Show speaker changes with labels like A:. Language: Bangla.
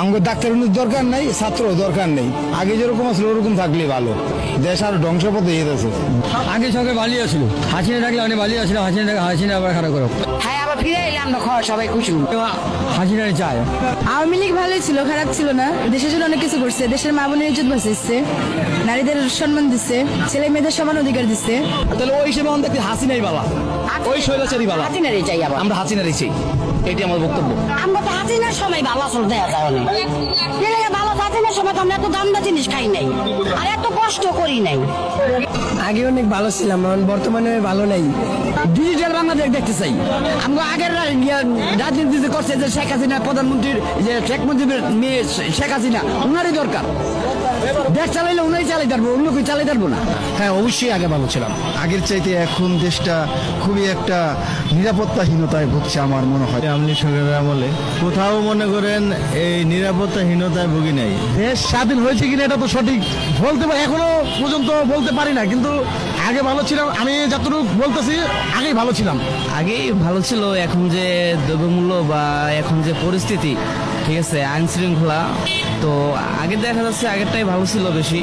A: আমাকে ডাক্তার দরকার নাই, ছাত্র দরকার নেই। আগে যেরকম আসলে ওরকম থাকলেই ভালো। দেশ আর ধ্বংসপথে যেতেছে।
B: আগে সঙ্গে বালিয়ে ছিল, হাসিনা থাকলে অনেক বালিয়ে আসলে হাসিনা আবার খারাপ করো।
C: হ্যাঁ, আবার ফিরে এলাম না, সবাই খুশি।
B: হাসিনার চায়।
D: আওয়ামী লীগ ভালোই ছিল, খারাপ ছিল না। দেশের জন্য অনেক কিছু করছে, দেশের মা বোনের ইজ্জত বাঁচাইছে, নারীদের সম্মান দিচ্ছে, ছেলে মেয়েদের সমান অধিকার দিচ্ছে।
E: তাহলে ওই হিসেবে আমাদের হাসিনাই বালা, ওই শৈলাচারী বালা।
C: হাসিনারই চাই আবার,
E: আমরা হাসিনারই চাই, এটি আমার বক্তব্য।
C: আমরা তো হাসিনার সময় ভালো আসল দেয়া যায় অনেক। ভালো হাসিনার সময় তো আমরা এত দামদা জিনিস খাই নাই, আর এত কষ্ট করি নাই।
B: আগে অনেক ভালো ছিলাম, বর্তমানে ভালো নাই। ডিজিটাল বাংলাদেশ দেখতে চাই। আমরা আগের রাজনীতি যে করছে, যে শেখ হাসিনা প্রধানমন্ত্রীর, যে শেখ মুজিবের মেয়ে শেখ হাসিনা, ওনারই দরকার। দেশ চালাইলে উনাই চালাই পারবো, অন্য কেউ চালাই পারবো না।
A: হ্যাঁ, অবশ্যই আগে ভালো ছিলাম। আগের চাইতে এখন দেশটা খুবই একটা নিরাপত্তাহীনতায় ভুগছে আমার মনে হয়।
F: আওয়ামী লীগ সরকারের আমলে কোথাও মনে করেন এই নিরাপত্তাহীনতায় ভুগি নাই।
E: দেশ স্বাধীন হয়েছে কিনা এটা তো সঠিক বলতে পারি, এখনো পর্যন্ত বলতে পারি না, কিন্তু আগে ভালো ছিলাম। আমি যতটুকু বলতেছি, আগেই ভালো ছিলাম।
G: আগেই ভালো ছিল। এখন যে দ্রব্যমূল্য বা এখন যে পরিস্থিতি, ঠিক আছে, আইন শৃঙ্খলা, তো আগে দেখা যাচ্ছে আগেরটাই ভালো ছিল বেশি।